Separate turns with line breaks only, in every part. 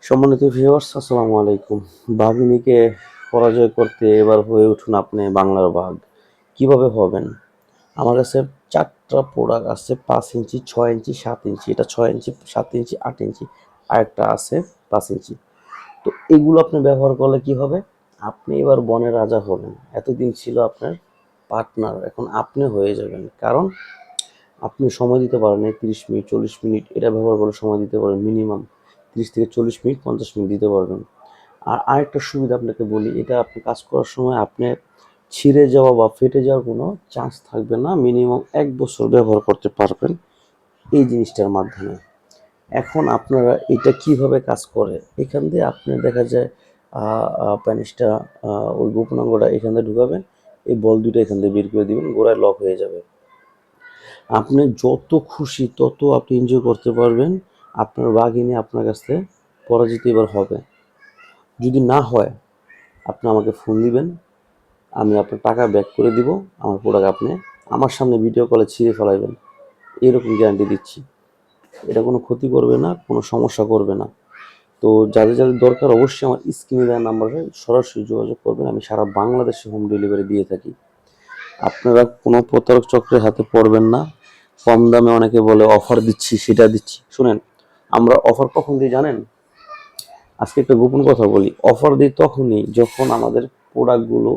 সম্মানিত ভিউয়ার্স, আসসালামু আলাইকুম। বাঘিনীকে পরাজয় করতে এবার হয়ে উঠুন আপনি বাংলার বাঘ। কিভাবে হবেন? আমার কাছে 4টা প্রোডাক্ট আছে, 5 ইঞ্চি, 6 ইঞ্চি, 7 ইঞ্চি। এটা 6 ইঞ্চি, 7 ইঞ্চি, 8 ইঞ্চি। আরেকটা আছে 5 ইঞ্চি। তো এগুলো আপনি ব্যবহার করলে কি হবে? আপনি এবার বনের রাজা হবেন। এতদিন ছিল আপনার পার্টনার, এখন আপনি হয়ে যাবেন। কারণ আপনি সময় দিতে পারেন এই 30 মিনিট, 40 মিনিট। এটা ব্যবহার করে সময় দিতে পারেন মিনিমাম 30 থেকে 40 মিনিট, 50 মিনিট দিতে পারবেন। আর আরেকটা সুবিধা আপনাকে বলি, এটা আপনি কাজ করার সময় আপনি ছিঁড়ে যাওয়া বা ফেটে যাওয়ার কোনো চান্স থাকবে না। মিনিমাম 1 বছর ব্যবহার করতে পারবেন এই জিনিসটার মাধ্যমে। এখন আপনারা এটা কিভাবে কাজ করে, এখান দিয়ে আপনি দেখা যায় প্যানিসটা, ওই গোপনাঙ্গটা এখান দিয়ে ঢুকাবেন, এই বল দুটো এখান দিয়ে বের করে দিবেন, গোড়ায় লক হয়ে যাবে। আপনি যত খুশি তত আপনি এনজয় করতে পারবেন। আপনার বাঘিনী আপনার কাছ থেকে পরাজিত এবার হবে। যদি না হয় আপনি আমাকে ফোন দিবেন, আমি আপনার টাকা ব্যাক করে দিব। আমার প্রোডাক্ট আপনি আমার সামনে ভিডিও কলে ছিঁড়ে ফেলাইবেন, এরকম গ্যারান্টি দিচ্ছি। এটা কোনো ক্ষতি করবে না, কোনো সমস্যা করবে না। তো যাদের যাদের দরকার অবশ্যই আমার স্ক্রিনে দেওয়া নাম্বারে সরাসরি যোগাযোগ করবেন। আমি সারা বাংলাদেশে হোম ডেলিভারি দিয়ে থাকি। আপনারা কোনো প্রতারক চক্রের হাতে পড়বেন না। কম দামে অনেকে বলে অফার দিচ্ছি, সেটা দিচ্ছি। শুনেন, আমরা অফার কখন দিই জানেন? আজকে একটা গোপন কথা বলি। অফার দিই তখনই যখন আমাদের প্রোডাক্টগুলো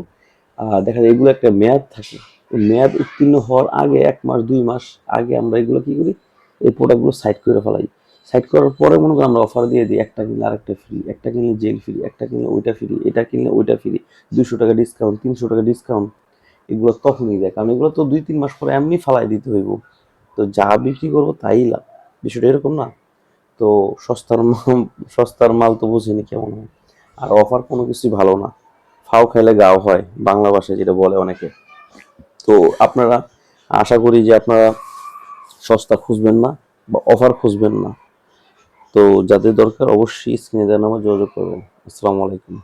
দেখা যায় এগুলো একটা মেয়াদ থাকে। ওই মেয়াদ উত্তীর্ণ হওয়ার আগে 1 মাস 2 মাস আগে আমরা এগুলো কি করি, এই প্রোডাক্টগুলো সাইড করে ফেলাই। সাইড করার পরে মনে করি আমরা অফার দিয়ে দিই, একটা কিনলে আরেকটা ফ্রি, একটা কিনলে জেল ফ্রি, একটা কিনলে ওইটা ফ্রি, এটা কিনলে ওইটা ফ্রি, 200 টাকা ডিসকাউন্ট, 300 টাকা ডিসকাউন্ট। এগুলো তখনই দেয়, কারণ এগুলো তো 2-3 মাস পরে এমনি ফালাই দিতে হইব। তো যা বিক্রি করবো তাই লাভ। বিষয়টা এরকম না? তো সস্তার মাল তো বুঝিনি কেমন হয়। আর অফার কোনো কিছুই ভালো না, ফাও খাইলে গাও হয়, বাংলা ভাষায় যেটা বলে অনেকে। তো আপনারা, আশা করি যে আপনারা সস্তা খুঁজবেন না বা অফার খুঁজবেন না। তো যাদের দরকার অবশ্যই স্ক্রিনে দেওয়া নাম্বারে যোগাযোগ করবেন। আসসালামু আলাইকুম।